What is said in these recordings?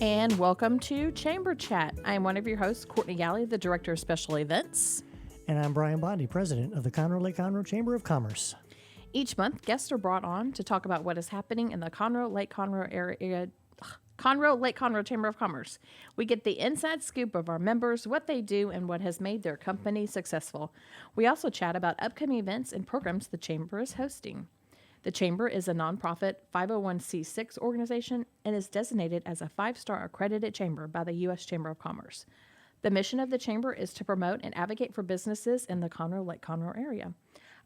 And welcome to Chamber Chat. I am one of your hosts, Courtney Galley, the Director of Special Events. And I'm Brian Bondi, President of the Conroe Chamber of Commerce. Each month, guests are brought on to talk about what is happening in the Conroe Lake Conroe area. Conroe Lake Conroe Chamber of Commerce. We get the inside scoop of our members, what they do, and what has made their company successful. We also chat about upcoming events and programs the Chamber is hosting. The Chamber is a nonprofit 501c6 organization and is designated as a 5-star accredited chamber by the U.S. Chamber of Commerce. The mission of the Chamber is to promote and advocate for businesses in the Conroe Lake Conroe area.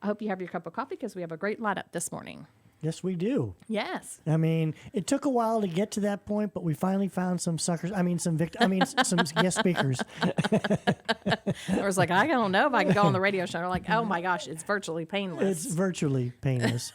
I hope you have your cup of coffee because we have a great lineup this morning. Yes, we do. Yes. I mean, it took a while to get to that point, but we finally found some suckers. Some guest speakers. I was like, I don't know if I can go on the radio show. They're like, oh my gosh, it's virtually painless. It's virtually painless.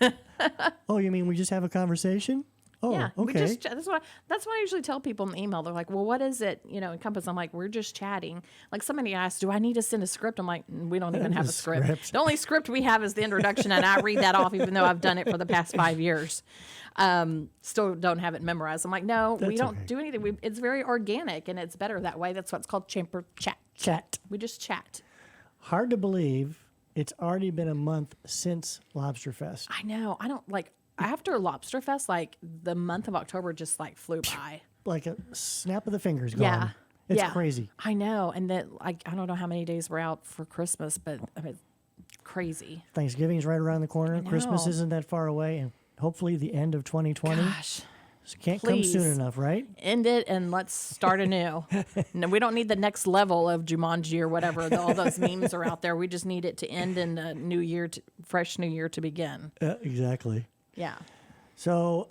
Oh, you mean we just have a conversation? Oh, yeah, okay. That's what I usually tell people in the email. They're like, well, what is it, encompass? I'm like, we're just chatting. Like somebody asked, do I need to send a script? I'm like, we don't even have a script. The only script we have is the introduction, and I read that off even though I've done it for the past 5 years. Still don't have it memorized. I'm like, no, we don't do anything. It's very organic, and it's better that way. That's what's called Chamber Chat. We just chat. Hard to believe it's already been a month since Lobster Fest. I know. I don't like... After Lobster Fest, like the month of October just like flew by. Like a snap of the fingers gone. Yeah. It's crazy. I know. And then I don't know how many days we're out for Christmas, but I mean, crazy. Thanksgiving's right around the corner. Christmas isn't that far away. And hopefully the end of 2020. Gosh. Can't come soon enough, right? End it and let's start anew. No, we don't need the next level of Jumanji or whatever. All those memes are out there. We just need it to end and a new year, fresh new year to begin. Exactly. Yeah. So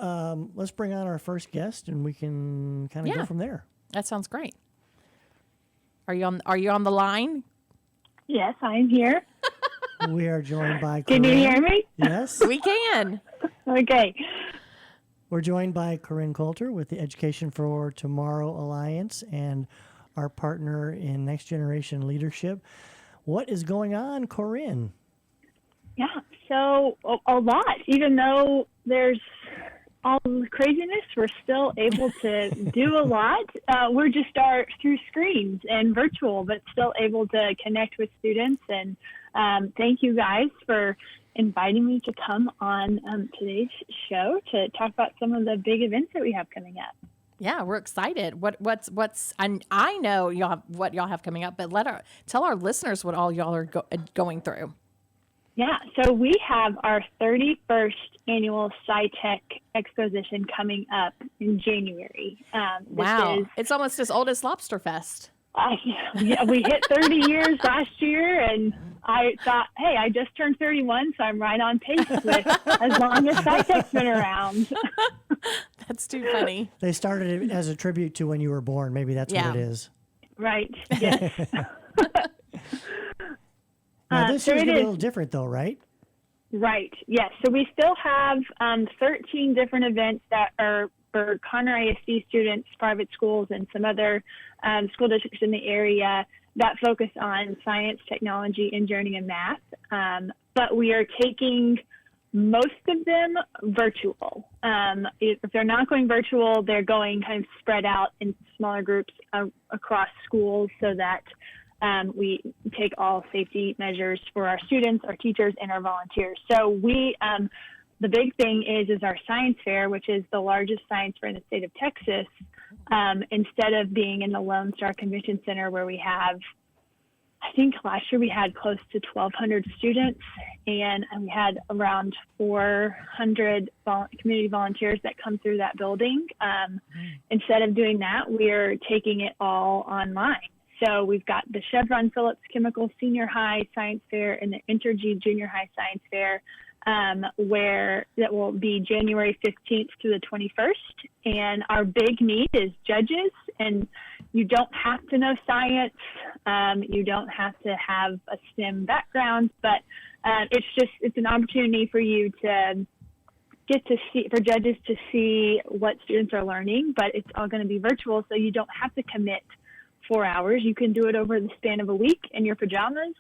let's bring on our first guest, and we can kind of go from there. That sounds great. Are you on the line? Yes, I'm here. We are joined by Corrine. Can you hear me? Yes. We can. Okay. We're joined by Corinne Coulter with the Education for Tomorrow Alliance and our partner in Next Generation Leadership. What is going on, Corinne? Yeah, so a lot. Even though there's all the craziness, we're still able to do a lot. We're just through screens and virtual, but still able to connect with students. And thank you guys for inviting me to come on today's show to talk about some of the big events that we have coming up. Yeah, we're excited. I know what y'all have coming up, but tell our listeners what all y'all are going through. Yeah, so we have our 31st annual SciTech Exposition coming up in January. Wow, it's almost as old as Lobster Fest. Yeah, we hit 30 years last year, and I thought, hey, I just turned 31, so I'm right on pace with as long as SciTech's been around. That's too funny. They started it as a tribute to when you were born. Maybe that's what it is. Right, yes. Now, this year's a little different, though, right? Right, yes. So we still have 13 different events that are for Conroe ISD students, private schools, and some other school districts in the area that focus on science, technology, engineering, and math. But we are taking most of them virtual. If they're not going virtual, they're going kind of spread out in smaller groups across schools so that we take all safety measures for our students, our teachers, and our volunteers. So the big thing is our science fair, which is the largest science fair in the state of Texas. Instead of being in the Lone Star Convention Center where we have, I think last year we had close to 1,200 students, and we had around 400 community volunteers that come through that building. Instead of doing that, we're taking it all online. So we've got the Chevron Phillips Chemical Senior High Science Fair and the Entergy Junior High Science Fair, where that will be January 15th to the 21st. And our big need is judges, and you don't have to know science. You don't have to have a STEM background, but it's an opportunity for you to for judges to see what students are learning, but it's all going to be virtual, so you don't have to commit 4 hours. You can do it over the span of a week in your pajamas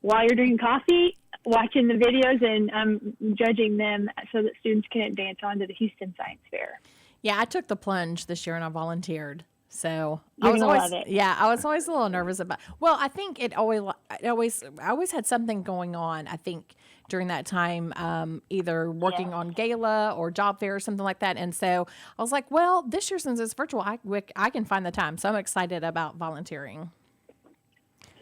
while you're drinking coffee, watching the videos and judging them so that students can advance on to the Houston Science Fair. Yeah, I took the plunge this year and I volunteered. So You're I was gonna always, love it. yeah, I was always a little nervous about. Well, I think I always had something going on. I think during that time, either working on gala or job fair or something like that. And so I was like, well, this year since it's virtual, I can find the time. So I'm excited about volunteering.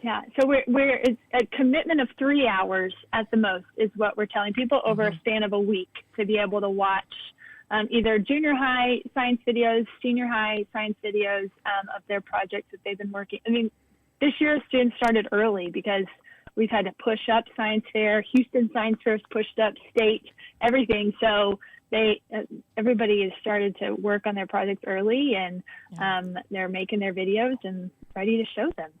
Yeah, so it's a commitment of 3 hours at the most is what we're telling people over a span of a week to be able to watch either junior high science videos, senior high science videos of their projects that they've been working. I mean, this year students started early because we've had to push up science fair. Houston Science Fair's pushed up state, everything. So everybody has started to work on their projects early, and they're making their videos and ready to show them.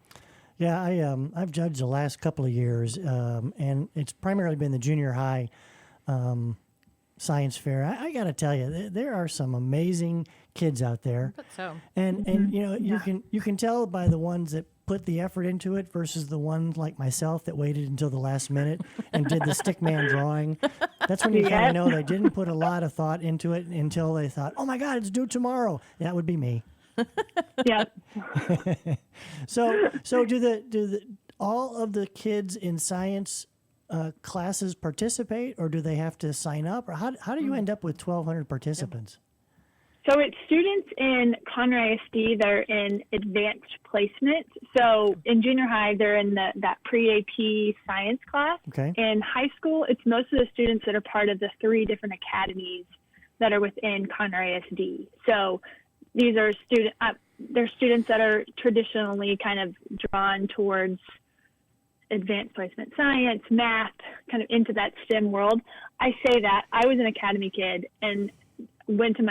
Yeah, I've judged the last couple of years, and it's primarily been the junior high science fair. I got to tell you, there are some amazing kids out there. But so And you know, you can tell by the ones that put the effort into it versus the ones like myself that waited until the last minute and did the stickman drawing. That's when you kind of know they didn't put a lot of thought into it until they thought, "Oh my God, it's due tomorrow." That would be me. Yeah. So do all of the kids in science classes participate, or do they have to sign up, or how do you end up with 1,200 participants? So it's students in Conroe ISD that are in advanced placement. So in junior high, they're in that pre-AP science class. Okay. In high school, it's most of the students that are part of the 3 different academies that are within Conroe ISD. So these are they're students that are traditionally kind of drawn towards advanced placement science, math, kind of into that STEM world. I say that I was an academy kid and went to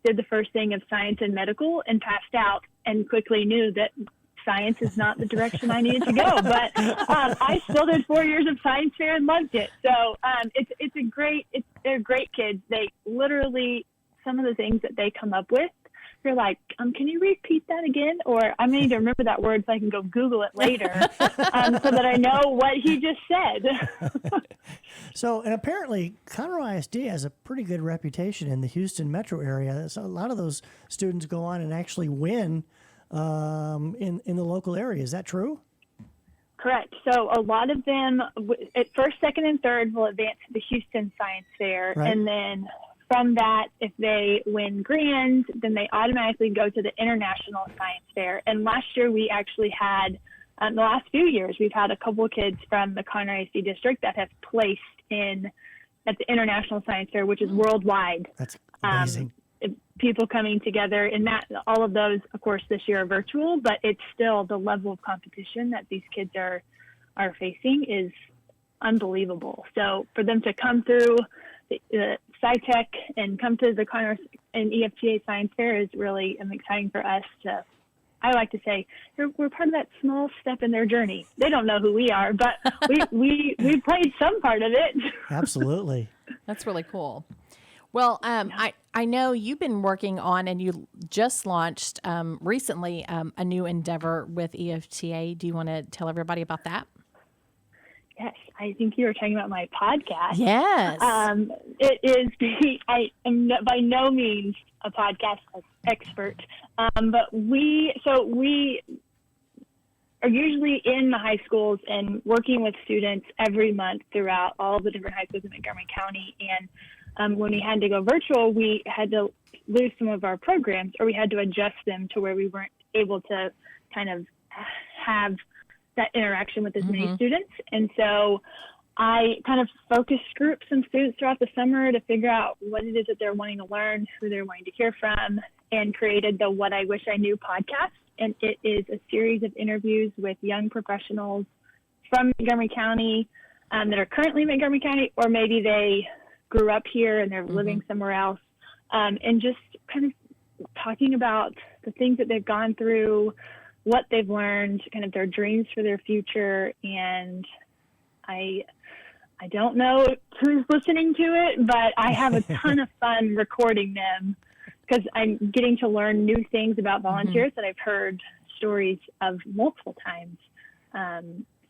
did the first thing of science and medical and passed out and quickly knew that science is not the direction I needed to go. But I still did 4 years of science fair and loved it. So they're great kids. They literally, some of the things that they come up with, you're like, can you repeat that again? Or I need to remember that word so I can go Google it later so that I know what he just said. So, and apparently Conroe ISD has a pretty good reputation in the Houston metro area. So a lot of those students go on and actually win in the local area. Is that true? Correct. So a lot of them at first, second, and third will advance to the Houston Science Fair. Right. And then from that, if they win grand, then they automatically go to the International Science Fair. And last year we actually had, the last few years, we've had a couple of kids from the Conroe ISD district that have placed at the International Science Fair, which is worldwide. That's amazing. People coming together, and that all of those, of course, this year are virtual, but it's still the level of competition that these kids are facing is unbelievable. So for them to come through the SciTech and come to the Conroe and EFTA Science Fair is really exciting for us to. I like to say we're part of that small step in their journey. They don't know who we are, but we played some part of it. Absolutely. That's really cool. Well, I know you've been working on, and you just launched recently a new endeavor with EFTA. Do you want to tell everybody about that? Yes, I think you were talking about my podcast. Yes. It is. I am by no means a podcast expert, but we are usually in the high schools and working with students every month throughout all the different high schools in Montgomery County. And when we had to go virtual, we had to lose some of our programs, or we had to adjust them to where we weren't able to kind of have that interaction with as many students. And so I kind of focused groups and students throughout the summer to figure out what it is that they're wanting to learn, who they're wanting to hear from, and created the What I Wish I Knew podcast. And it is a series of interviews with young professionals from Montgomery County that are currently in Montgomery County, or maybe they grew up here and they're living somewhere else, and just kind of talking about the things that they've gone through, what they've learned, kind of their dreams for their future. And I don't know who's listening to it, but I have a ton of fun recording them because I'm getting to learn new things about volunteers that I've heard stories of multiple times.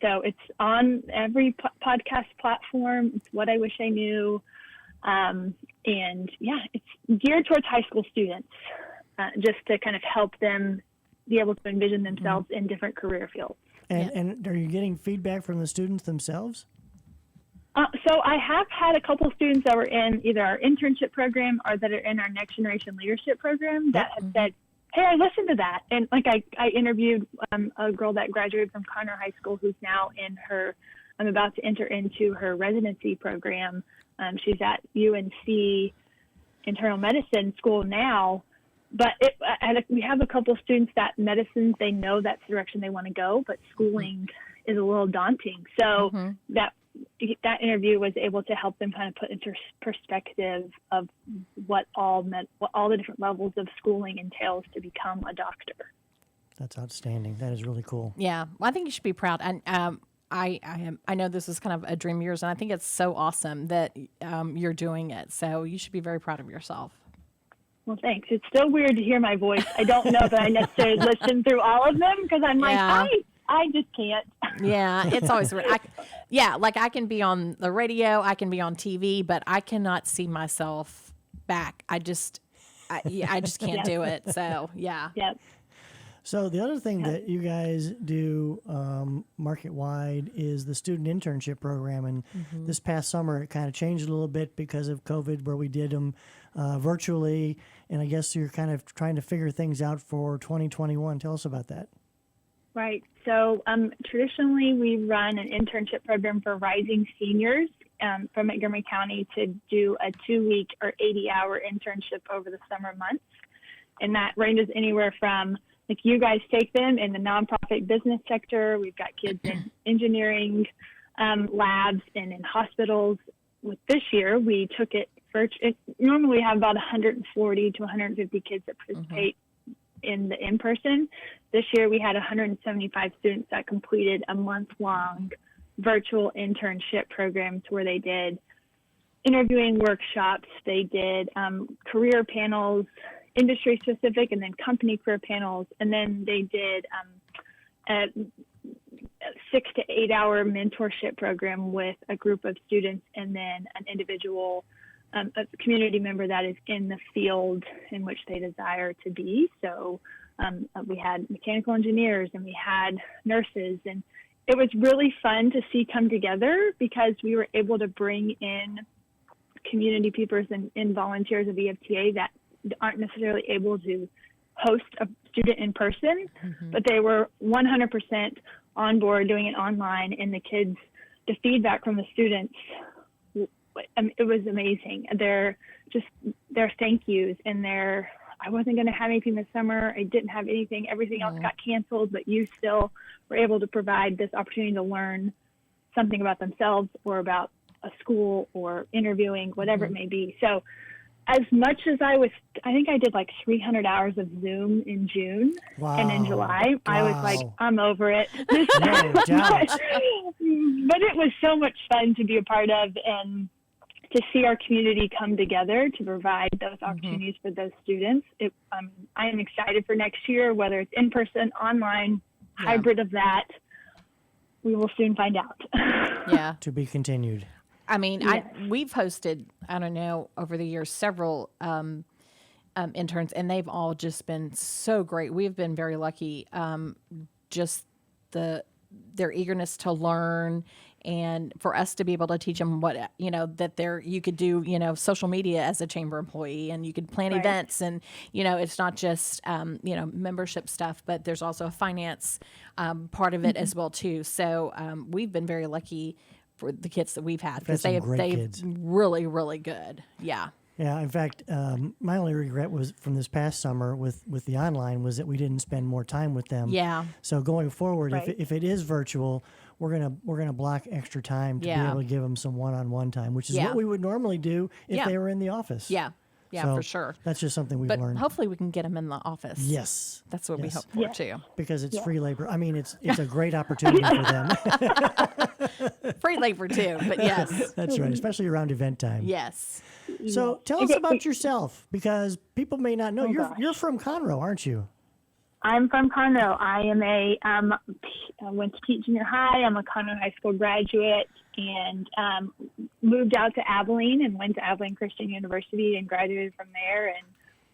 So it's on every podcast platform. It's What I Wish I Knew. And yeah, it's geared towards high school students, just to kind of help them be able to envision themselves in different career fields. And are you getting feedback from the students themselves? So I have had a couple students that were in either our internship program or that are in our Next Generation Leadership program that have said, hey, I listened to that. And like I interviewed a girl that graduated from Conroe High School who's now I'm about to enter into her residency program. She's at UNC Internal Medicine School now. But we have a couple students that medicine, they know that's the direction they want to go, but schooling is a little daunting. So that interview was able to help them kind of put into perspective of what all the different levels of schooling entails to become a doctor. That's outstanding. That is really cool. Yeah. Well, I think you should be proud. And I know this is kind of a dream of yours, and I think it's so awesome that you're doing it. So you should be very proud of yourself. Well, thanks. It's still weird to hear my voice. I don't know that I necessarily listen through all of them because I'm like, I just can't. Yeah, it's always weird. Like I can be on the radio, I can be on TV, but I cannot see myself back. I just can't do it. So, yeah. Yep. So the other thing that you guys do market-wide is the student internship program. And this past summer, it kind of changed a little bit because of COVID, where we did them virtually. And I guess you're kind of trying to figure things out for 2021. Tell us about that. Right. So traditionally, we run an internship program for rising seniors from Montgomery County to do a 2-week or 80-hour internship over the summer months. And that ranges anywhere from, like, you guys take them in the nonprofit business sector. We've got kids in engineering labs and in hospitals. With this year, we took it normally we have about 140 to 150 kids that participate in the in-person. This year, we had 175 students that completed a month-long virtual internship programs where they did interviewing workshops, they did career panels, industry-specific, and then company career panels, and then they did a 6 to 8 hour mentorship program with a group of students, and then an individual, a community member that is in the field in which they desire to be. So we had mechanical engineers and we had nurses, and it was really fun to see come together because we were able to bring in community peoples and volunteers of EFTA that aren't necessarily able to host a student in person, but they were 100% on board doing it online, and the feedback from the students, it was amazing. Their thank yous and I wasn't going to have anything this summer. I didn't have anything. Everything else got canceled, but you still were able to provide this opportunity to learn something about themselves or about a school or interviewing, whatever it may be. So as much as I think I did like 300 hours of Zoom in June, and in July, I was like, I'm over it. But it was so much fun to be a part of and to see our community come together to provide those opportunities for those students. I am excited for next year, whether it's in person, online, hybrid of that. We will soon find out. Yeah. To be continued. I mean, we've hosted, I don't know, over the years, several interns, and they've all just been so great. We've been very lucky. Just their eagerness to learn, and for us to be able to teach them what, that you could do, social media as a chamber employee, and you could plan events, and, it's not just, membership stuff, but there's also a finance part of it as well, too. So we've been very lucky for the kids that we've had, because they've really, really good. Yeah. Yeah. In fact, my only regret was from this past summer with the online was that we didn't spend more time with them. Yeah. So going forward, if it is virtual, we're gonna block extra time to be able to give them some one-on-one time, which is what we would normally do if they were in the office. Yeah. Yeah, so for sure. That's just something we've learned. Hopefully we can get them in the office. Yes. That's what we hope for, too. Because it's free labor. I mean, it's a great opportunity for them. Free labor, too, but yes. That's right, especially around event time. Yes. So tell us about yourself, because people may not know. You're from Conroe, aren't you? I'm from Conroe. I am I went to Pete Junior High. I'm a Conroe High School graduate. and moved out to Abilene and went to Abilene Christian University and graduated from there and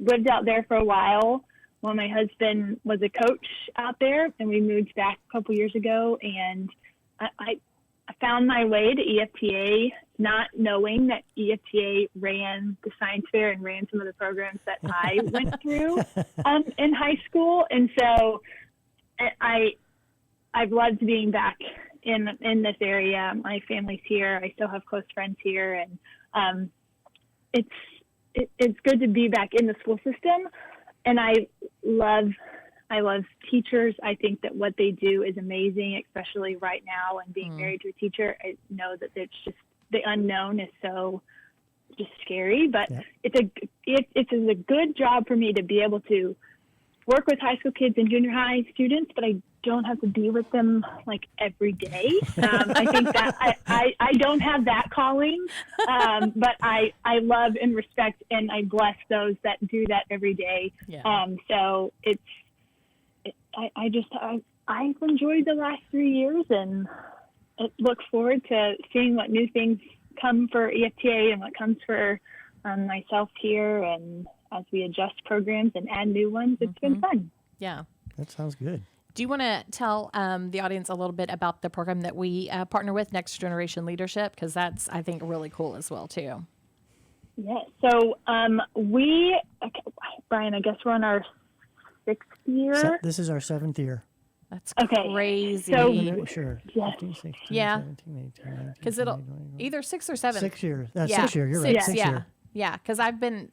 lived out there for a while my husband was a coach out there, and we moved back a couple years ago, and I found my way to EFTA, not knowing that EFTA ran the science fair and ran some of the programs that I went through in high school. And so I've loved being back in this area. My family's here. I still have close friends here. And it's good to be back in the school system. And I love teachers. I think that what they do is amazing, especially right now. And being married to a teacher, I know that it's just the unknown is so just scary. But it's a good job for me to be able to work with high school kids and junior high students, but I don't have to be with them like every day. I think that I don't have that calling, but I love and respect and I bless those that do that every day. Yeah. So I've enjoyed the last 3 years and look forward to seeing what new things come for EFTA and what comes for myself here. And as we adjust programs and add new ones, it's been fun. Yeah. That sounds good. Do you want to tell the audience a little bit about the program that we partner with, Next Generation Leadership? Because that's, I think, really cool as well, too. Yeah. So Brian, I guess we're on our 6th year. This is our 7th year. That's okay. Crazy. So, sure. Yes. 15, 16, yeah. 17, 18, 19, because it'll either 6 or 7. 6 years. That's 6 years. You're right. 6 years. Yeah, because I'll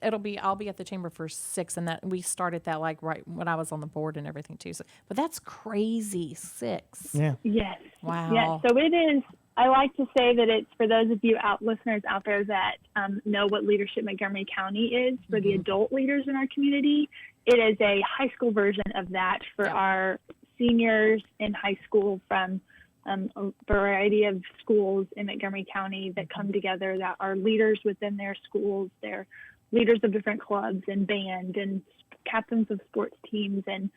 be at the chamber for 6, and that we started that like right when I was on the board and everything too. So, but that's crazy, 6. Yeah. Yes. Wow. Yes. So it is. I like to say that it's for those of you listeners out there that know what Leadership Montgomery County is for the adult leaders in our community. It is a high school version of that for our seniors in high school from a variety of schools in Montgomery County that come together that are leaders within their schools. They're leaders of different clubs and band and captains of sports teams. And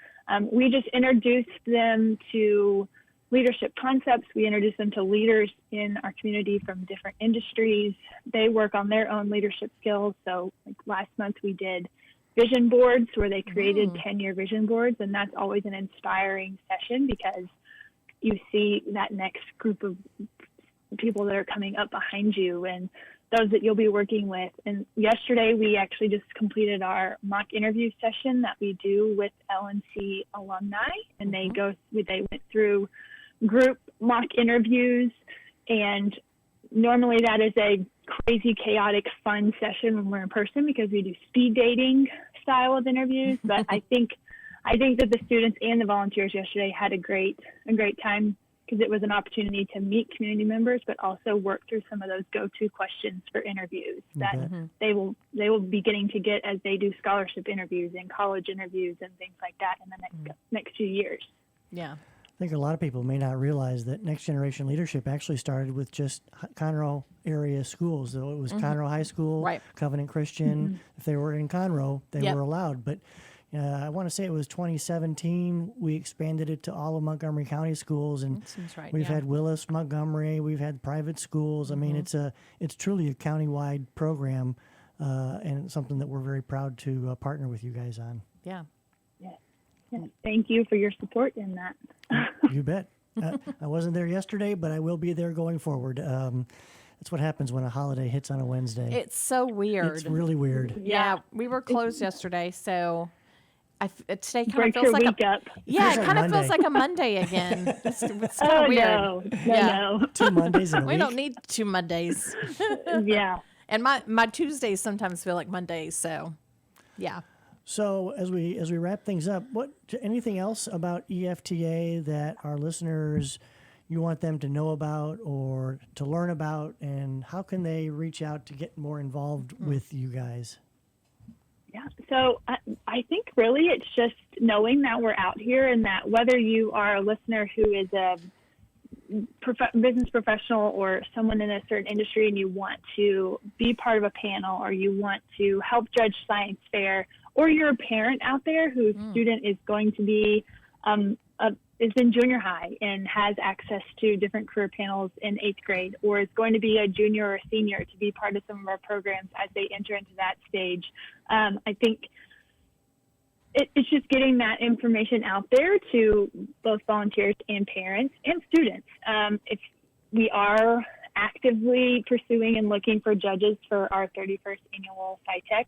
we just introduced them to leadership concepts. We introduced them to leaders in our community from different industries. They work on their own leadership skills. So like last month we did vision boards where they created 10-year vision boards. And that's always an inspiring session because you see that next group of people that are coming up behind you and those that you'll be working with. And yesterday we actually just completed our mock interview session that we do with LNC alumni, and they went through group mock interviews, and normally that is a crazy, chaotic, fun session when we're in person because we do speed dating style of interviews. But I think that the students and the volunteers yesterday had a great time because it was an opportunity to meet community members, but also work through some of those go-to questions for interviews that they will be getting to get as they do scholarship interviews and college interviews and things like that in the next few years. Yeah. I think a lot of people may not realize that Next Generation Leadership actually started with just Conroe area schools. So it was Conroe High School, Covenant Christian. If they were in Conroe, they were allowed. But I want to say it was 2017. We expanded it to all of Montgomery County schools, and we've had Willis, Montgomery. We've had private schools. I mean, it's truly a countywide program, and something that we're very proud to partner with you guys on. Yeah. Yeah. Thank you for your support in that. You bet. I wasn't there yesterday, but I will be there going forward. That's what happens when a holiday hits on a Wednesday. It's so weird. It's really weird. Yeah, we were closed yesterday, so today kind Breaks of feels your like week up. Yeah, it kind of feels like a Monday again. It's kind of weird. No. 2 Mondays in a week. We don't need 2 Mondays. Yeah. And my Tuesdays sometimes feel like Mondays, so yeah. So as we wrap things up, anything else about EFTA that our listeners you want them to know about or to learn about, and how can they reach out to get more involved with you guys? Yeah, so I think really it's just knowing that we're out here and that whether you are a listener who is a business professional or someone in a certain industry and you want to be part of a panel or you want to help judge science fair, or you're a parent out there whose student is going to be is in junior high and has access to different career panels in 8th grade, or is going to be a junior or senior to be part of some of our programs as they enter into that stage. I think it's just getting that information out there to both volunteers and parents and students. If we are actively pursuing and looking for judges for our 31st annual SciTech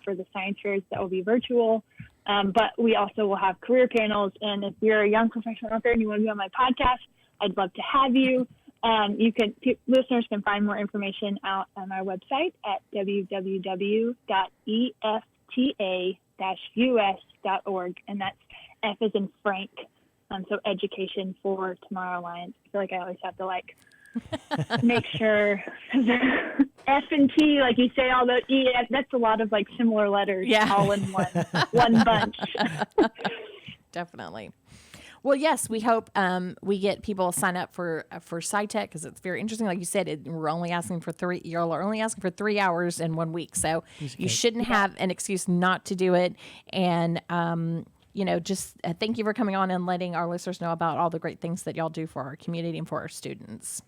for the science fairs that will be virtual. But we also will have career panels. And if you're a young professional out there and you want to be on my podcast, I'd love to have you. Listeners can find more information out on our website at www.efta-us.org. And that's F as in Frank. So Education for Tomorrow Alliance. I feel like I always have to make sure F and T, like you say, all the E, that's a lot of similar letters all in one bunch. Definitely. Well, yes, we hope we get people sign up for SciTech because it's very interesting. Like you said, we're only asking for you're only asking for 3 hours in 1 week, so you shouldn't have an excuse not to do it. And just thank you for coming on and letting our listeners know about all the great things that y'all do for our community and for our students.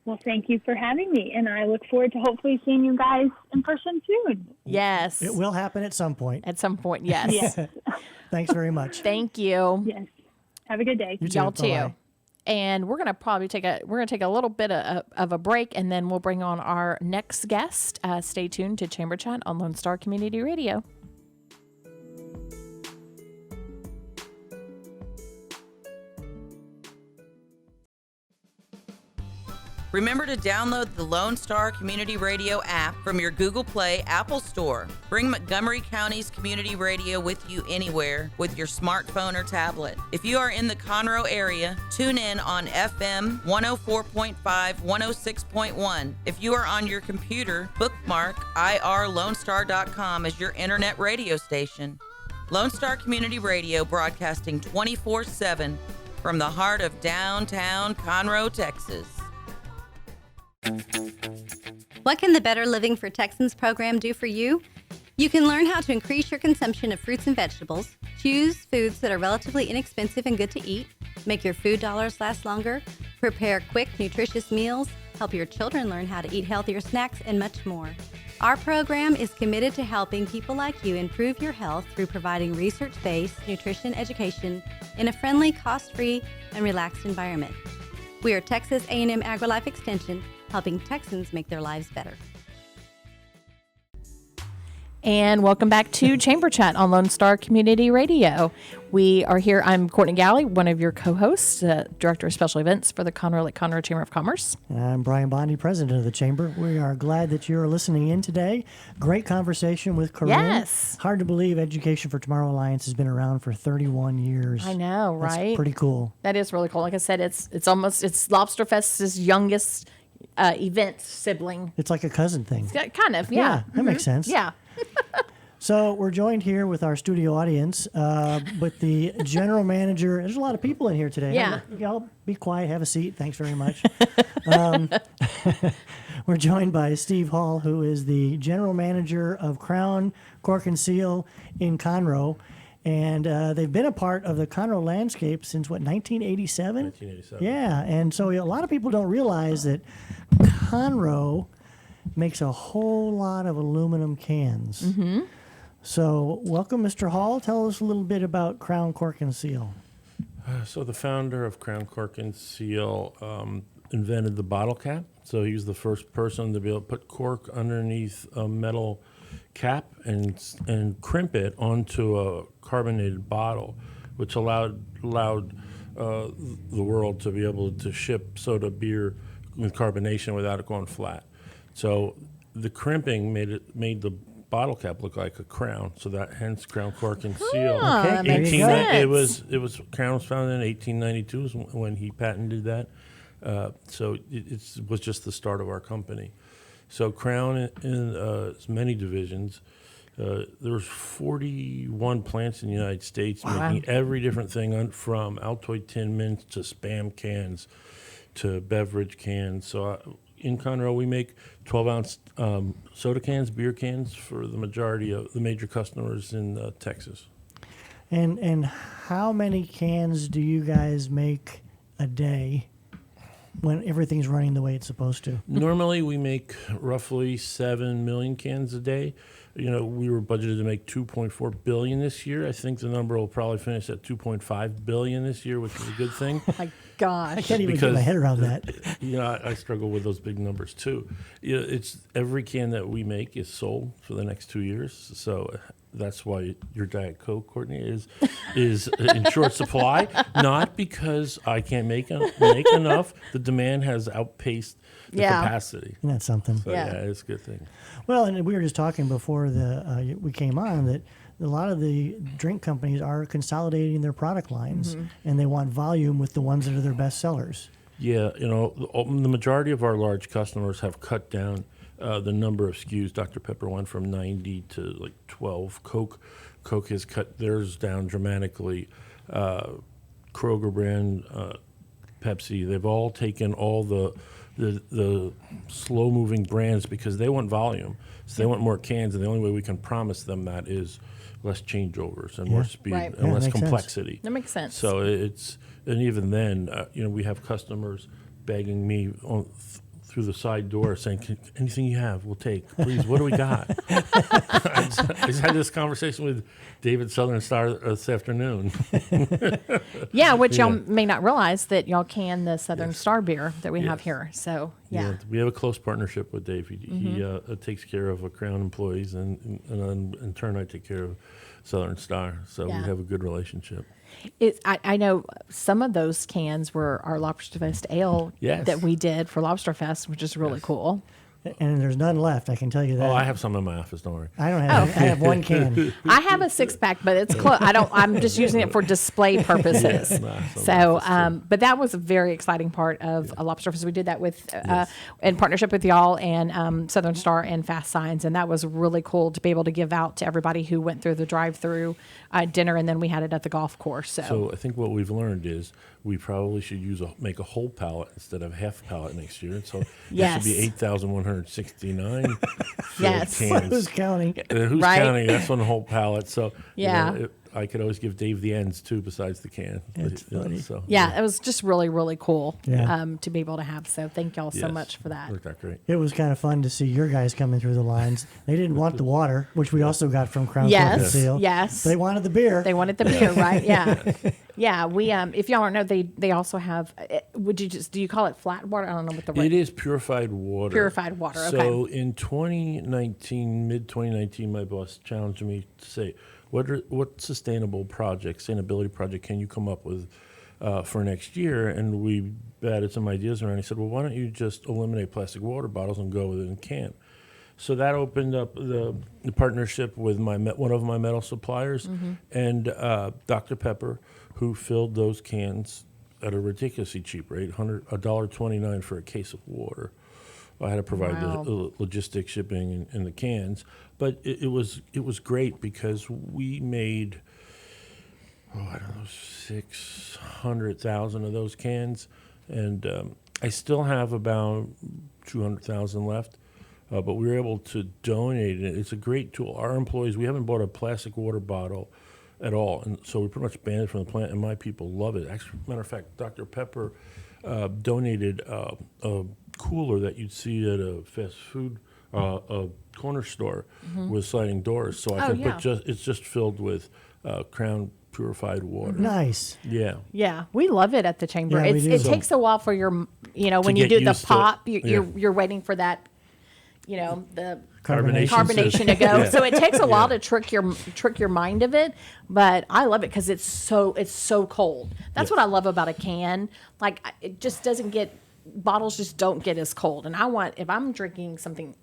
Well, thank you for having me, and I look forward to hopefully seeing you guys in person soon. Yes. It will happen at some point. At some point, yes. Yes. Thanks very much. Thank you. Yes. Have a good day. You too. Y'all too. Bye-bye. And we're gonna probably take a little bit of a break, and then we'll bring on our next guest. Stay tuned to Chamber Chat on Lone Star Community Radio. Remember to download the Lone Star Community Radio app from your Google Play Apple Store. Bring Montgomery County's community radio with you anywhere with your smartphone or tablet. If you are in the Conroe area, tune in on FM 104.5, 106.1. If you are on your computer, bookmark irlonestar.com as your internet radio station. Lone Star Community Radio, broadcasting 24/7 from the heart of downtown Conroe, Texas. What can the Better Living for Texans program do for you? You can learn how to increase your consumption of fruits and vegetables, choose foods that are relatively inexpensive and good to eat, make your food dollars last longer, prepare quick, nutritious meals, help your children learn how to eat healthier snacks, and much more. Our program is committed to helping people like you improve your health through providing research-based nutrition education in a friendly, cost-free, and relaxed environment. We are Texas A&M AgriLife Extension, helping Texans make their lives better. And welcome back to Chamber Chat on Lone Star Community Radio. We are here. I'm Courtney Galley, one of your co-hosts, Director of Special Events for the Conroe Chamber of Commerce. And I'm Brian Bondi, President of the Chamber. We are glad that you're listening in today. Great conversation with Corrine. Yes. Hard to believe Education for Tomorrow Alliance has been around for 31 years. I know, right? That's pretty cool. That is really cool. Like I said, it's Lobster Fest's youngest event sibling. It's like a cousin thing. Kind of, yeah. That makes sense. Yeah. So we're joined here with our studio audience, with the general manager. There's a lot of people in here today. Yeah. Y'all be quiet, have a seat. Thanks very much. We're joined by Steve Hall, who is the general manager of Crown, Cork and Seal in Conroe. And they've been a part of the Conroe landscape since, 1987? 1987. Yeah, and so a lot of people don't realize that Conroe makes a whole lot of aluminum cans. Mm-hmm. So welcome, Mr. Hall. Tell us a little bit about Crown, Cork, and Seal. So the founder of Crown, Cork, and Seal invented the bottle cap. So he was the first person to be able to put cork underneath a metal cap and crimp it onto a carbonated bottle, which allowed the world to be able to ship soda beer with carbonation without it going flat. So the crimping made the bottle cap look like a crown. So that hence Crown, Cork, and Seal. That makes sense. It was Crown was founded in 1892 is when he patented that. So it was just the start of our company. So Crown in many divisions. There's 41 plants in the United States making every different thing from Altoid tin mints to Spam cans to beverage cans. So in Conroe, we make 12-ounce soda cans, beer cans for the majority of the major customers in Texas. And how many cans do you guys make a day when everything's running the way it's supposed to? Normally, we make roughly 7 million cans a day. We were budgeted to make 2.4 billion this year. I think the number will probably finish at 2.5 billion this year, which is a good thing. My gosh. I can't even get my head around that. I struggle with those big numbers too. It's every can that we make is sold for the next 2 years. So that's why your Diet Coke, Courtney, is in short supply. Not because I can't make enough. The demand has outpaced the capacity. Isn't that something? So, yeah, it's a good thing. Well, and we were just talking before we came on that a lot of the drink companies are consolidating their product lines, and they want volume with the ones that are their best sellers. Yeah, the majority of our large customers have cut down the number of SKUs. Dr. Pepper went from 90 to like 12. Coke has cut theirs down dramatically. Kroger brand, Pepsi, they've all taken all the slow-moving brands because they want volume. So they want more cans, and the only way we can promise them that is less changeovers and more speed and less complexity. That makes sense. So and even then, we have customers begging me through the side door saying, anything you have, we'll take. Please, what do we got? I just had this conversation with David Southern Star this afternoon. Yeah, which y'all may not realize that y'all can the Southern Star beer that we have here. So, yeah. We have a close partnership with Dave. He takes care of Crown employees, and in turn, I take care of Southern Star. So we have a good relationship. I know some of those cans were our Lobster Fest ale that we did for Lobster Fest, which is really cool. And there's none left, I can tell you that. Oh, I have some in my office, don't worry. I don't have I have one can. I have a 6-pack, but it's close. I'm just using it for display purposes. But that was a very exciting part of a Lobster Fest. We did that with in partnership with y'all and Southern Star and Fast Signs, and that was really cool to be able to give out to everybody who went through the drive-through dinner, and then we had it at the golf course. So I think what we've learned is we probably should make a whole pallet instead of half pallet next year. And so it should be 8,169 yes. cans. Who's counting? Who's counting? That's one whole pallet. So yeah. I could always give Dave the ends too, besides the can. That's funny. It was just really, really cool to be able to have. So thank y'all so much for that. Worked out great. It was kind of fun to see your guys coming through the lines. They didn't want the water, which we also got from Crown Cork Seal. Yes. They wanted the beer. They wanted the beer, right? Yeah. Yeah. We if y'all don't know, they also have. Do you call it flat water? I don't know what the word. It is purified water. Purified water. Okay. So in 2019, mid 2019, my boss challenged me to say, what sustainability project can you come up with for next year? And we batted some ideas around. He said, well, why don't you just eliminate plastic water bottles and go with it in a can? So that opened up the partnership with one of my metal suppliers and Dr. Pepper, who filled those cans at a ridiculously cheap rate, $1.29 for a case of water. I had to provide the logistics, shipping, and the cans, but it was great because we made 600,000 of those cans, and I still have about 200,000 left. But we were able to donate it. It's a great tool. Our employees, we haven't bought a plastic water bottle at all, and so we pretty much banned it from the plant, and my people love it. Actually, matter of fact, Dr. Pepper donated a cooler that you'd see at a fast food a corner store with sliding doors. So I can put it's just filled with Crown purified water. Nice. Yeah. Yeah, we love it at the chamber. Yeah, it takes a while for when you do the pop, you're waiting for that, the carbonation to go. So it takes a while to trick your mind of it, but I love it because it's so cold. That's what I love about a can. Like it just doesn't get bottles just don't get as cold. And if I'm drinking something,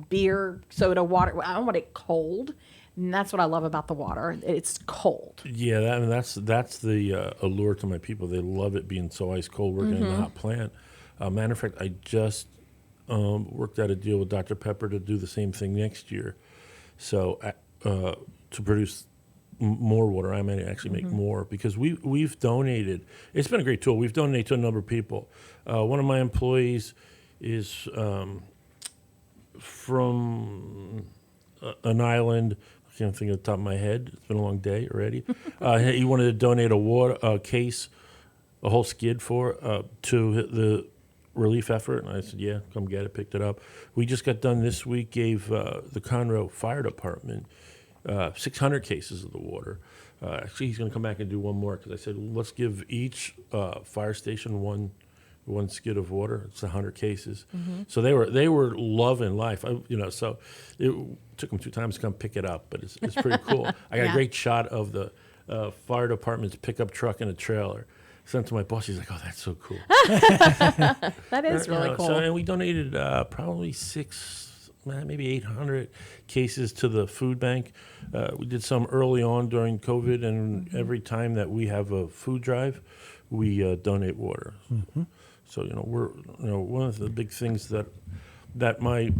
beer, soda, water, I want it cold. And that's what I love about the water. It's cold. Yeah, that's the allure to my people. They love it being so ice cold working in a hot plant. Matter of fact, I just worked out a deal with Dr. Pepper to do the same thing next year. So to produce more water, I may actually make more because we've donated. It's been a great tool. We've donated to a number of people. One of my employees is from an island. I can't think of the top of my head. It's been a long day already. He wanted to donate a case, a whole skid to the relief effort. And I said, yeah, come get it, picked it up. We just got done this week, gave the Conroe Fire Department 600 cases of the water. Actually, he's going to come back and do one more because I said, let's give each fire station one skid of water. It's 100 cases. So they were loving life. So it took them 2 times to come pick it up, but it's pretty cool. I got a great shot of the fire department's pickup truck and a trailer. Sent to my boss. He's like, "Oh, that's so cool." That is really cool. So, and we donated probably maybe 800 cases to the food bank. We did some early on during COVID, and every time that we have a food drive, we donate water. So we're one of the big things that my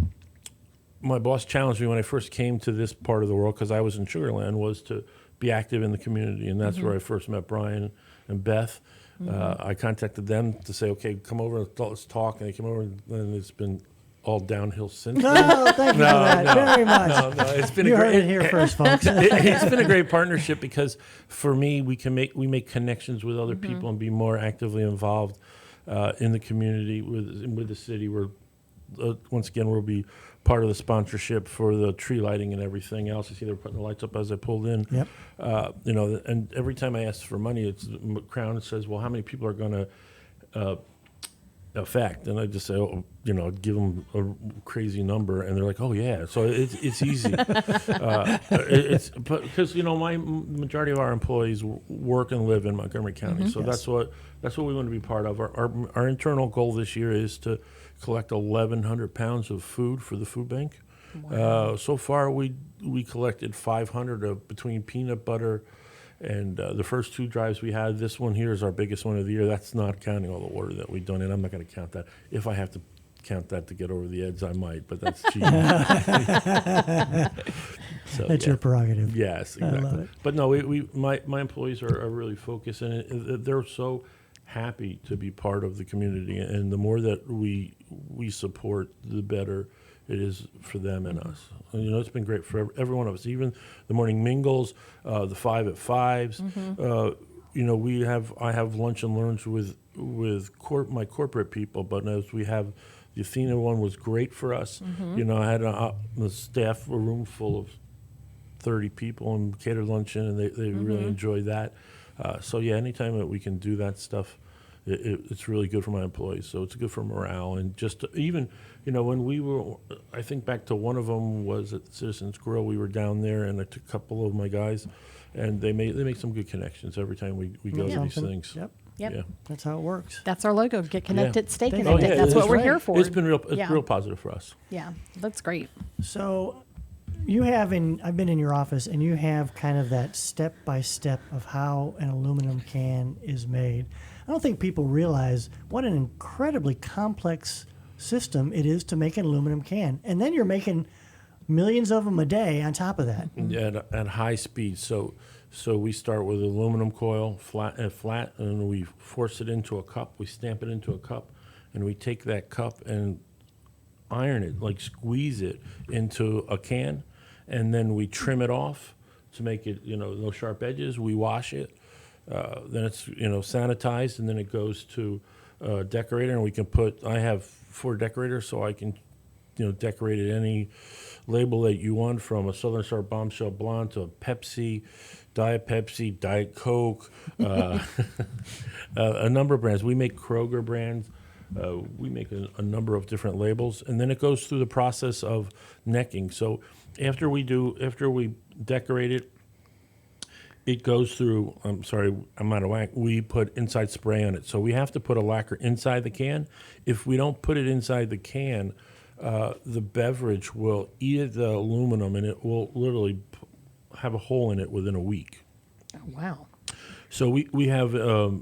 boss challenged me when I first came to this part of the world, because I was in Sugar Land, was to be active in the community, and that's where I first met Brian and Beth. I contacted them to say, okay, come over and let's talk, and they came over, and it's been all downhill since. No, thank you for that very much. No, it's been You a heard great it here first, folks. It's been a great partnership, because for me, we make connections with other people and be more actively involved in the community with the city. We're once again, we'll be part of the sponsorship for the tree lighting and everything else. I see they're putting the lights up as I pulled in. Yep. And every time I ask for money, it's Crown says, well, how many people are going to affect? And I just say, give them a crazy number, and they're like, oh yeah. So it's easy. It's because my majority of our employees work and live in Montgomery County, so that's what we want to be part of. Our internal goal this year is to collect 1,100 pounds of food for the food bank. Wow. So far, we collected 500 of between peanut butter and the first 2 drives we had. This one here is our biggest one of the year. That's not counting all the water that we donate. I'm not going to count that. If I have to count that to get over the edge, I might, but that's cheating. That's your prerogative. Yes, exactly. I love it. But no, my employees are really focused, and they're so happy to be part of the community. And the more that we support, the better it is for them and us. And, it's been great for every one of us. Even the morning mingles, the 5 at 5s. I have lunch and learns with my corporate people, but as we have the Athena one was great for us. I had the staff a room full of 30 people and catered luncheon, and they really enjoyed that. Anytime that we can do that stuff, it's really good for my employees. So it's good for morale, and just even, when we were, I think back to one of them was at Citizens Grill. We were down there, and I took a couple of my guys, and they make some good connections every time we go to these things. Yep. Yeah. That's how it works. That's our logo. Get connected, stay Oh, connected. yeah, That's what that's we're right. here for. It's been real positive for us. Yeah, that's great. So I've been in your office, and you have kind of that step-by-step of how an aluminum can is made. I don't think people realize what an incredibly complex system it is to make an aluminum can. And then you're making millions of them a day on top of that. At high speed. So we start with aluminum coil, flat, and we force it into a cup. We stamp it into a cup, and we take that cup and iron it, like squeeze it into a can, and then we trim it off to make it, no sharp edges. We wash it. Then it's, sanitized, and then it goes to a decorator, and we can I have 4 decorators, so I can, decorate it any label that you want, from a Southern Star Bombshell Blonde to a Pepsi, Diet Coke, a number of brands. We make Kroger brands. We make a number of different labels, and then it goes through the process of necking. So after we decorate it, it goes through, I'm out of whack. We put inside spray on it. So we have to put a lacquer inside the can. If we don't put it inside the can, the beverage will eat the aluminum, and it will literally have a hole in it within a week. Oh, wow. So we have a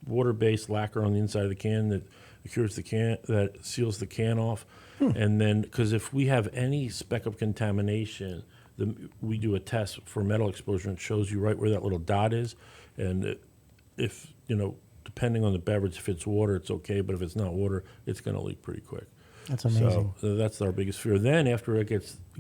water-based lacquer on the inside of the can that cures the can, that seals the can off. And then, because if we have any speck of contamination, we do a test for metal exposure, and it shows you right where that little dot is. And if, depending on the beverage, if it's water, it's okay. But if it's not water, it's going to leak pretty quick. That's amazing. So that's our biggest fear. Then after it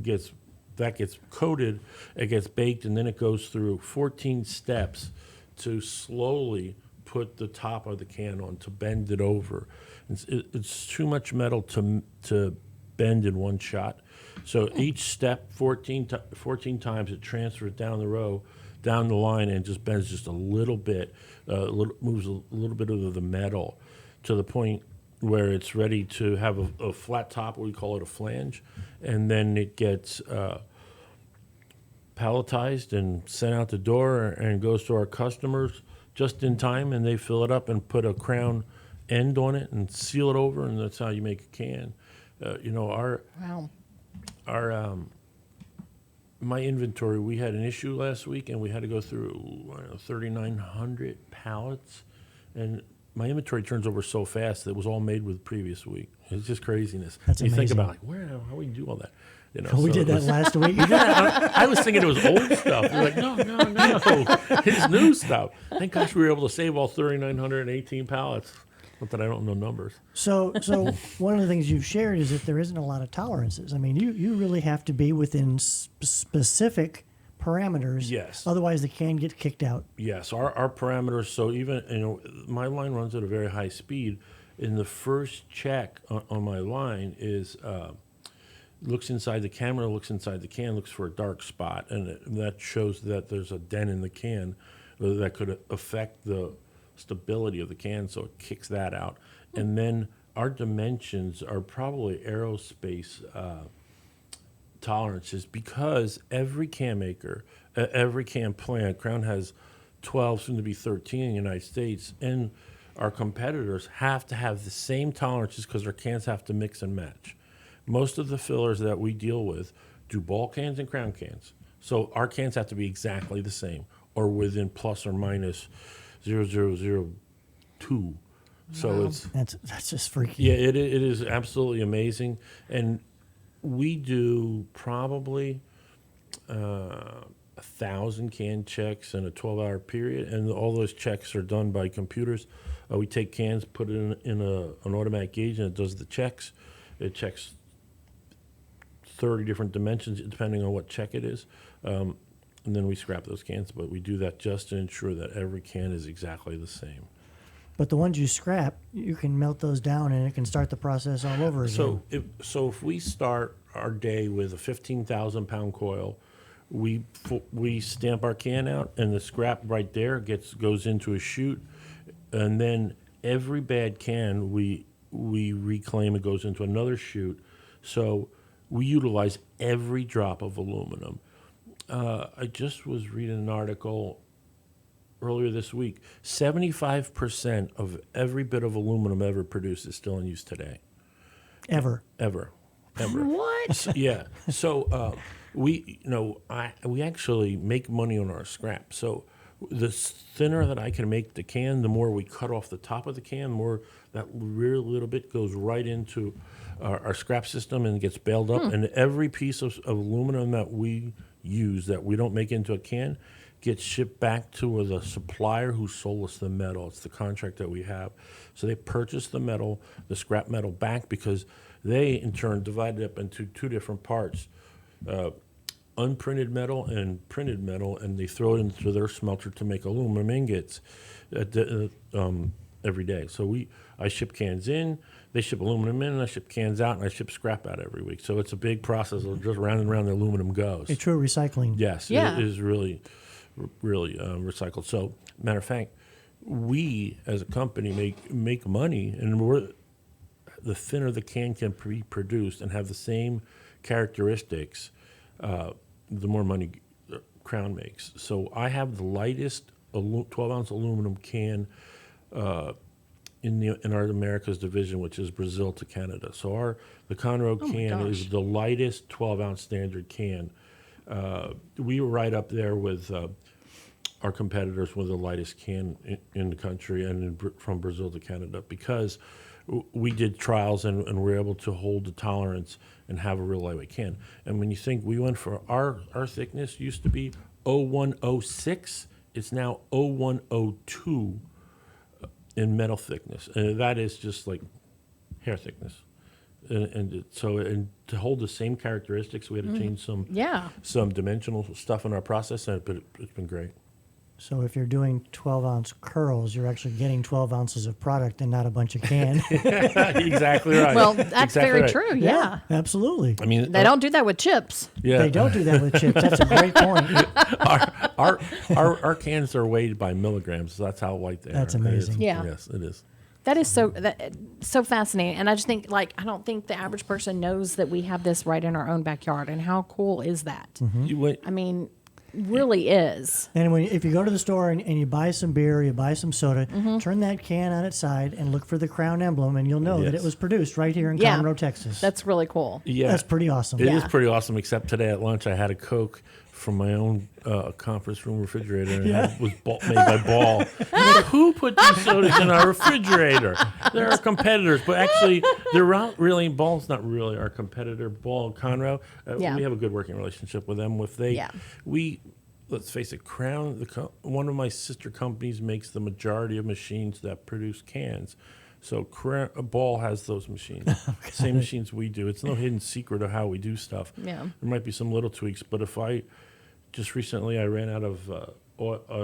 gets that gets coated, it gets baked, and then it goes through 14 steps to slowly put the top of the can on, to bend it over. It's too much metal to bend in one shot. So each step, 14 times, it transfers down the line, and just bends just a little bit, moves a little bit of the metal to the point where it's ready to have a flat top, we call it a flange, and then it gets palletized and sent out the door and goes to our customers just in time, and they fill it up and put a crown end on it and seal it over, and that's how you make a can. Wow. My inventory, we had an issue last week, and we had to go through 3,900 pallets, and my inventory turns over so fast that it was all made with the previous week. It's just craziness. That's you think amazing. about how we do all that. We did that last week. I was thinking it was old stuff. You're like, no, it's new stuff. Thank gosh we were able to save all 3,918 pallets. Not that I don't know numbers. So one of the things you've shared is that there isn't a lot of tolerances. I mean, you really have to be within specific parameters. Yes. Otherwise, the can gets kicked out. Yes, our parameters. So even my line runs at a very high speed. And the first check on my line is looks inside the camera, looks inside the can, looks for a dark spot, and that shows that there's a dent in the can that could affect the stability of the can, so it kicks that out. And then our dimensions are probably aerospace tolerances, because every can maker, every can plant, Crown has 12, soon to be 13 in the United States, and our competitors have to have the same tolerances because their cans have to mix and match. Most of the fillers that we deal with do ball cans and Crown cans. So our cans have to be exactly the same, or within plus or minus 0.0002. So That's just freaky. yeah, it is absolutely amazing. And we do probably 1,000 can checks in a 12-hour period, and all those checks are done by computers. We take cans, put it in an automatic gauge, and it does the checks. It checks 30 different dimensions depending on what check it is. And then we scrap those cans, but we do that just to ensure that every can is exactly the same. But the ones you scrap, you can melt those down, and it can start the process all over again. So if we start our day with a 15,000-pound coil, we stamp our can out, and the scrap right there goes into a chute, and then every bad can we reclaim. It goes into another chute. So we utilize every drop of aluminum. I just was reading an article earlier this week. 75% of every bit of aluminum ever produced is still in use today. Ever. What? Yeah. So we actually make money on our scrap. So the thinner that I can make the can, the more we cut off the top of the can, the more that real little bit goes right into our scrap system and gets baled up. And every piece of aluminum that we use that we don't make into a can gets shipped back to the supplier who sold us the metal. It's the contract that we have. So they purchase the metal, the scrap metal back, because they in turn divide it up into two different parts. Unprinted metal and printed metal, and they throw it into their smelter to make aluminum ingots every day. So I ship cans in, they ship aluminum in, and I ship cans out, and I ship scrap out every week. So it's a big process of just round and round the aluminum goes. A true recycling. Yes, Yeah. it is really recycled. So matter of fact, we as a company make money, and the thinner the can be produced and have the same characteristics, the more money Crown makes. So I have the lightest 12-ounce aluminum can in our Americas division, which is Brazil to Canada. So the Conroe can is the lightest 12-ounce standard can. We were right up there with our competitors with the lightest can in the country, and from Brazil to Canada, because we did trials and were able to hold the tolerance and have a real lightweight can. And when you think we went for our thickness used to be 0106, it's now 0102 in metal thickness, and that is just like hair thickness. And to hold the same characteristics, we had to change some dimensional stuff in our process, but it's been great. So if you're doing 12-ounce curls, you're actually getting 12 ounces of product and not a bunch of can. Exactly right. Well, that's exactly very right. true. Yeah. Absolutely. I mean, They don't do that with chips. Yeah. They don't do that with chips. That's a great point. Our cans are weighed by milligrams. So that's how light they are. That's amazing. Yeah. Yes, it is. That is so fascinating. And I just think, I don't think the average person knows that we have this right in our own backyard. And how cool is that? I mean, really is. And if you go to the store and you buy some beer, you buy some soda, turn that can on its side and look for the Crown emblem, and you'll know that it was produced right here in Conroe, Texas. That's really cool. Yeah. That's pretty awesome. It is pretty awesome, except today at lunch I had a Coke from my own conference room refrigerator, and it was made by Ball. Like, who put these sodas in our refrigerator? They're our competitors, but actually, they're not really. Ball's not really our competitor. Ball and Conroe, we have a good working relationship with them. Let's face it, Crown, one of my sister companies makes the majority of machines that produce cans. So Ball has those machines, same machines we do. It's no hidden secret of how we do stuff. Yeah. There might be some little tweaks, but just recently I ran out of a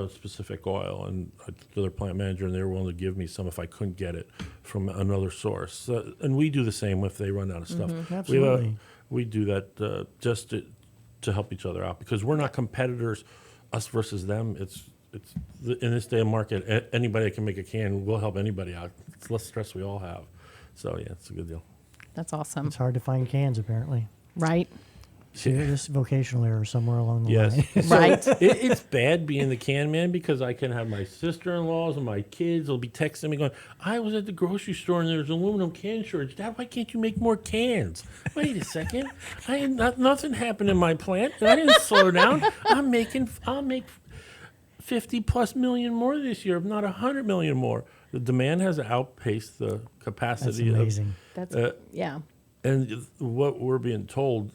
specific oil, and I talked to their plant manager, and they were willing to give me some if I couldn't get it from another source. And we do the same if they run out of stuff. Absolutely. We do that just to help each other out, because we're not competitors, us versus them. It's in this day of market, anybody that can make a can will help anybody out. It's less stress we all have. So yeah, it's a good deal. That's awesome. It's hard to find cans, apparently. Right. See, this vocational error somewhere along the line. Yes. Right. It's bad being the can man, because I can have my sister-in-laws and my kids will be texting me going, I was at the grocery store and there's an aluminum can shortage. Dad, why can't you make more cans? Wait a second. Nothing happened in my plant. I didn't slow down. I'll make 50+ million more this year, if not 100 million more. The demand has outpaced the capacity. That's amazing. And what we're being told,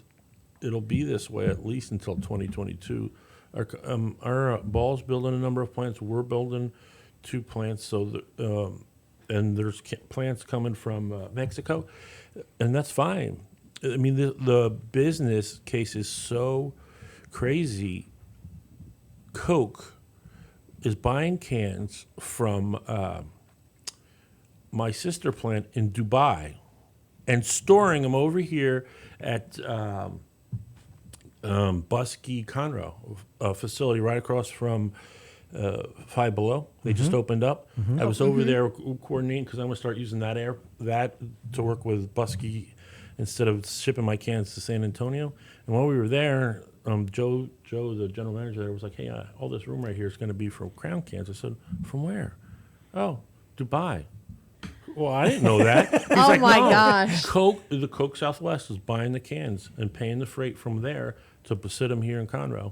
it'll be this way at least until 2022. Our Ball's building a number of plants. We're building 2 plants. So and there's plants coming from Mexico, and that's fine. I mean, the business case is so crazy. Coke is buying cans from my sister plant in Dubai and storing them over here at Busky Conroe, a facility right across from Five Below. They just opened up. I was over there coordinating, because I'm going to start using that to work with Busky instead of shipping my cans to San Antonio. And while we were there, Joe, the general manager there, was like, hey, all this room right here is going to be from Crown cans. I said, from where? Oh, Dubai. Well, I didn't know that. He's Oh my gosh. The Coke Southwest is buying the cans and paying the freight from there to sit them here in Conroe,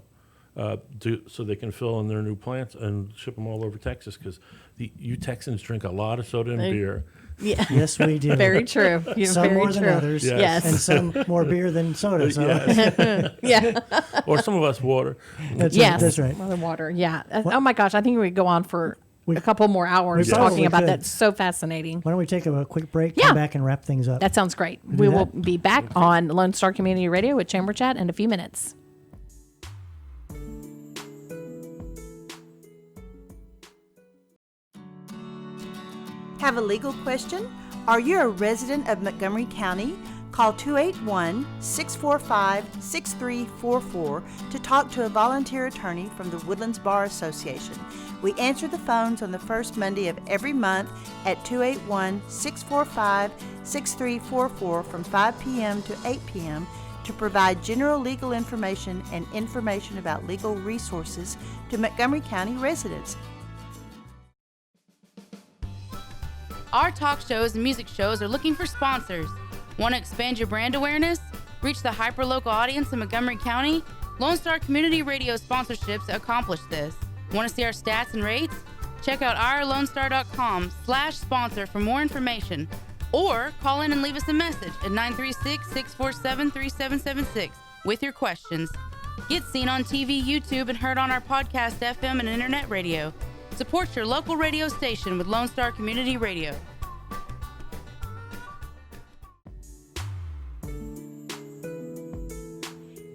so they can fill in their new plants and ship them all over Texas, because you Texans drink a lot of soda and beer. Yeah. Yes, we do. Very true. Some very more true. than others. Yes. And some more beer than soda. So Yes. Yeah. Or some of us water. that's right. More than water. Yeah. Oh my gosh. I think we could go on for a couple more hours we probably talking about could. that. So fascinating. Why don't we take a quick break, Yeah. come back, and wrap things up? That sounds great. do We will that? be back on Lone Star Community Radio with Chamber Chat in a few minutes. Have a legal question? Are you a resident of Montgomery County? Call 281-645-6344 to talk to a volunteer attorney from the Woodlands Bar Association. We answer the phones on the first Monday of every month at 281-645-6344 from 5 p.m. to 8 p.m. to provide general legal information and information about legal resources to Montgomery County residents. Our talk shows and music shows are looking for sponsors. Want to expand your brand awareness? Reach the hyper-local audience in Montgomery County? Lone Star Community Radio sponsorships accomplish this. Want to see our stats and rates? Check out ourlonestar.com/sponsor for more information. Or call in and leave us a message at 936-647-3776 with your questions. Get seen on TV, YouTube, and heard on our podcast, FM, and internet radio. Support your local radio station with Lone Star Community Radio.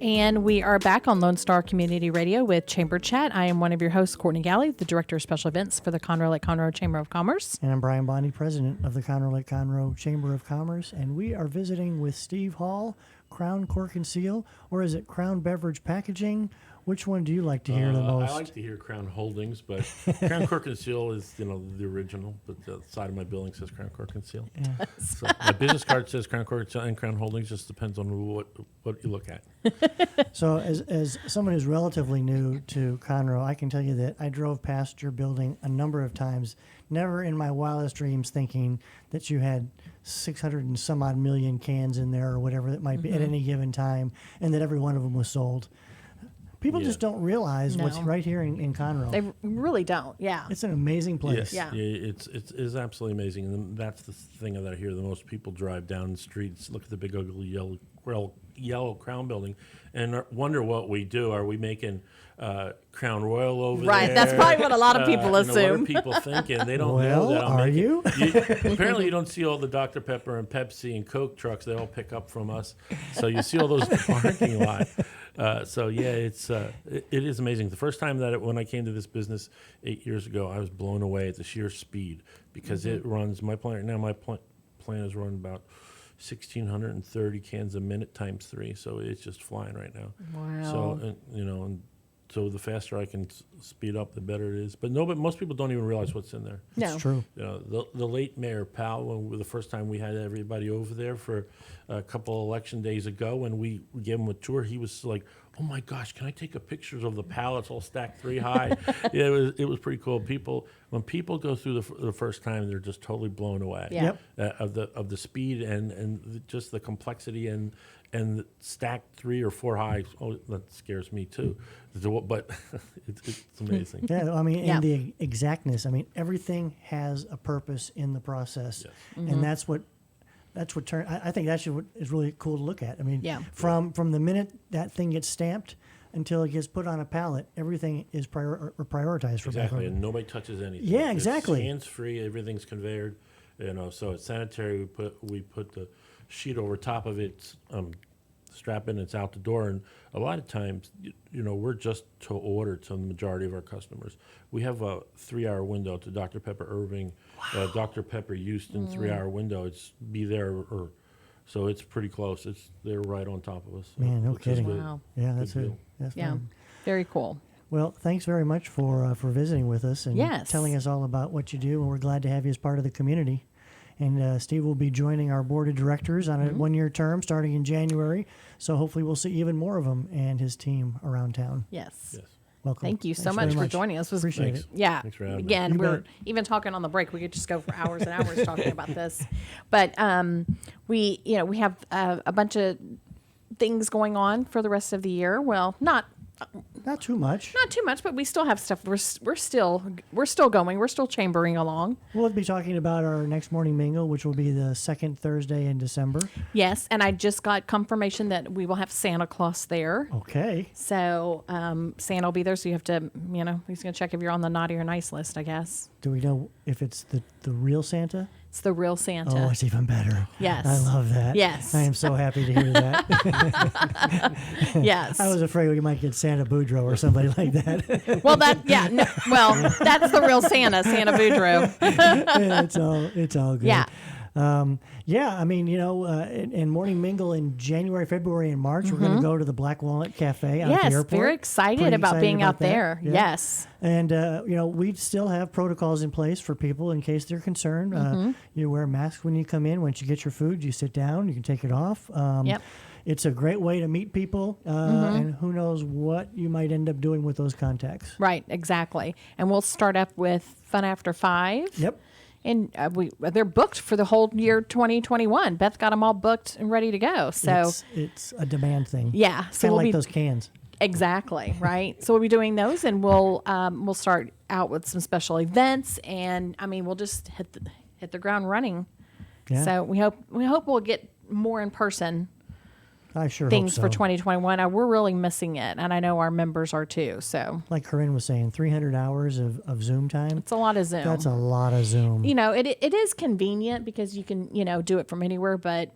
And we are back on Lone Star Community Radio with Chamber Chat. I am one of your hosts, Courtney Galley, the Director of Special Events for the Conroe Lake Conroe Chamber of Commerce. And I'm Brian Bondi, President of the Conroe Lake Conroe Chamber of Commerce. And we are visiting with Steve Hall, Crown Cork and Seal, or is it Crown Beverage Packaging? Which one do you like to hear the most? I like to hear Crown Holdings, but Crown Cork and Seal is, the original, but the side of my building says Crown Cork and Seal. Yeah. So my business card says Crown Cork and Seal and Crown Holdings, just depends on what you look at. So as someone who's relatively new to Conroe, I can tell you that I drove past your building a number of times, never in my wildest dreams thinking that you had 600 and some odd million cans in there or whatever it might be at any given time, and that every one of them was sold. People just don't realize what's right here in Conroe. They really don't. Yeah. It's an amazing place. Yeah. It's absolutely amazing, and that's the thing that I hear the most. People drive down the streets, look at the big ugly yellow Crown building, and wonder what we do. Are we making Crown Royal over there? Right. That's probably what a lot of people assume. What are people thinking? They don't Well, know that. are you? Apparently, you don't see all the Dr. Pepper and Pepsi and Coke trucks. They all pick up from us. So you see all those parking lot. It is amazing. The first time when I came to this business 8 years ago, I was blown away at the sheer speed because it runs my plant now. My plant is running about 1,630 cans a minute times 3, so it's just flying right now. Wow. So so the faster I can speed up, the better it is. But most people don't even realize what's in there. No. It's true. The late Mayor Powell, the first time we had everybody over there for a couple election days ago, when we gave him a tour, he was like, "Oh my gosh, can I take a pictures of the pallets all stacked 3 high?" It was pretty cool. When people go through the first time, they're just totally blown away. Yeah. Of the speed and just the complexity and stacked 3 or 4 high. Oh, that scares me too. But it's amazing. Yeah, I mean, Yeah. and the exactness. I mean, everything has a purpose in the process, and that's what I think that's what is really cool to look at. I mean, from the minute that thing gets stamped until it gets put on a pallet, everything is prioritized for Exactly, and nobody touches anything. Yeah, exactly. It's hands-free, everything's conveyed, so it's sanitary. We put the sheet over top of it, strap in, it's out the door, and a lot of times, we're just to order to the majority of our customers. We have a 3-hour window to Dr. Pepper Irving, Dr. Pepper Houston, 3-hour window. It's be there so it's pretty close. They're right on top of us. Man, no which is kidding. good. Wow. Yeah, Good that's it. deal. That's Yeah. fun. Very cool. Well, thanks very much for visiting with us and Yes. telling us all about what you do, and we're glad to have you as part of the community. And Steve will be joining our board of directors on a 1-year term starting in January. So hopefully we'll see even more of him and his team around town. Yes. Welcome. Thank you so Thanks much very for joining us. Appreciate Thanks. it. Yeah. Thanks for having me. Again, You we're bet. even talking on the break. We could just go for hours and hours talking about this. But we have a bunch of things going on for the rest of the year. Well, not too much. Not too much, but we still have stuff. We're still going. We're still chambering along. We'll be talking about our next morning mingle, which will be the second Thursday in December. Yes, and I just got confirmation that we will have Santa Claus there. Okay. So Santa will be there. So you have to, he's going to check if you're on the naughty or nice list, I guess. Do we know if it's the real Santa? It's the real Santa. Oh, it's even better. Yes. I love that. Yes. I am so happy to hear that. Yes. I was afraid we might get Santa Boudreaux or somebody like that. Well, that's the real Santa Boudreaux. It's all good. Yeah. I mean, in Morning Mingle in January, February, and March, we're going to go to the Black Walnut Cafe out at the Yes, airport. very excited Pretty about being out that. there. Yeah. Yes. And, we still have protocols in place for people in case they're concerned. You wear a mask when you come in. Once you get your food, you sit down. You can take it off. Yep. It's a great way to meet people, and who knows what you might end up doing with those contacts. Right, exactly. And we'll start up with Fun After 5. Yep. And they're booked for the whole year 2021. Beth got them all booked and ready to go. So it's a demand thing. yeah, It's so kind of we'll like be those cans. exactly right. So we'll be doing those, and we'll start out with some special events, and I mean we'll just hit the ground running. Yeah. So we hope we'll get more in person I sure things hope so. for 2021. We're really missing it, and I know our members are too. So Like Corrine was saying, 300 hours of Zoom time. it's a lot of Zoom. That's a lot of Zoom. It is convenient because you can do it from anywhere, but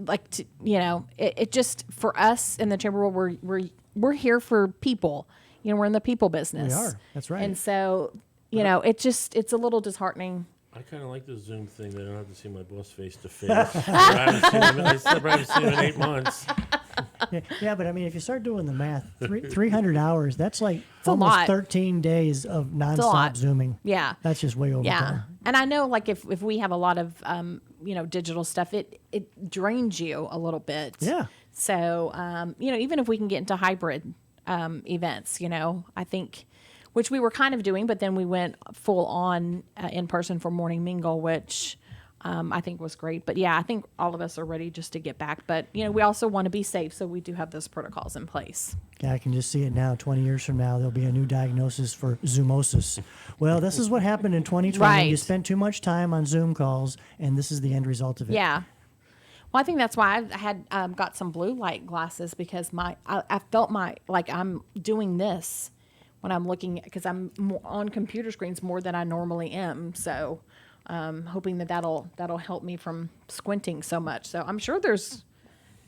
it just, for us in the chamber world, we're here for people. We're in the people business. We are. That's right. And so, it's a little disheartening. I kind of like the Zoom thing. That I don't have to see my boss face to face. I haven't seen him in 8 months. Yeah, but I mean, if you start doing the math, 300 hours, that's like a almost lot. 13 days of nonstop Zooming. Yeah. That's just way over time. And I know, like, if we have a lot of, digital stuff, it drains you a little bit. Yeah. So, even if we can get into hybrid events, I think, which we were kind of doing, but then we went full on in person for Morning Mingle, which I think was great. But yeah, I think all of us are ready just to get back. But, we also want to be safe, so we do have those protocols in place. Yeah, I can just see it now. 20 years from now, there'll be a new diagnosis for Zoomosis. Well, this is what happened in 2020. Right. You spent too much time on Zoom calls, and this is the end result of it. Yeah. Well, I think that's why I had got some blue light glasses, because I felt I'm doing this when I'm looking, because I'm on computer screens more than I normally am. So hoping that'll help me from squinting so much. So I'm sure there's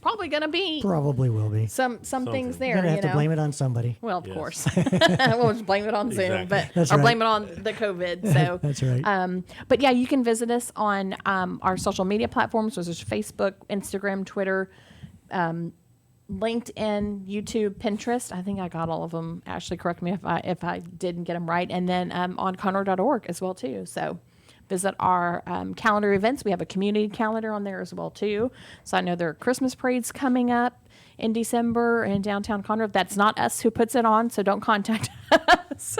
probably going to be Probably will be. some things there. You're going to have to blame it on somebody. Well, of Yes. course. We'll just blame it on Zoom, Exactly. or blame it on the COVID. So That's right. But yeah, you can visit us on our social media platforms, which is Facebook, Instagram, Twitter, LinkedIn, YouTube, Pinterest. I think I got all of them. Ashley, correct me if I didn't get them right. And then on Conroe.org as well too. So visit our calendar events. We have a community calendar on there as well too. So I know there are Christmas parades coming up in December in downtown Conroe. That's not us who puts it on, so don't contact us.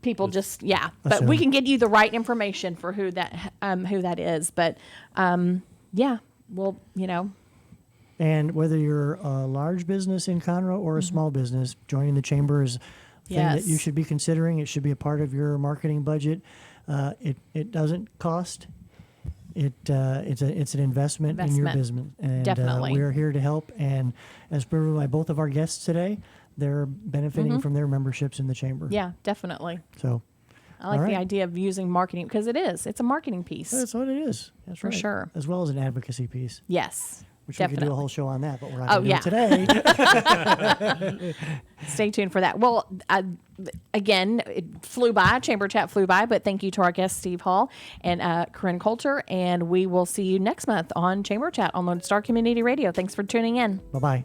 People just but we can get you the right information for who that is. But we'll And whether you're a large business in Conroe or a small business, joining the chamber is a thing that you should be considering. It should be a part of your marketing budget. It doesn't cost. It's an investment in your business, and Definitely. we are here to help. And as proven by both of our guests today, they're benefiting from their memberships in the chamber. Yeah, definitely. So I like All the right. idea of using marketing, because it's a marketing piece. that's what it is. That's For right. sure. As well as an advocacy piece, Yes. which Definitely. we could do a whole show on that, but we're not Oh, going to do it today. Stay tuned for that. Well, again, it flew by. Chamber Chat flew by, but thank you to our guest, Steve Hall and Corinne Coulter. And we will see you next month on Chamber Chat on Lone Star Community Radio. Thanks for tuning in. Bye-bye.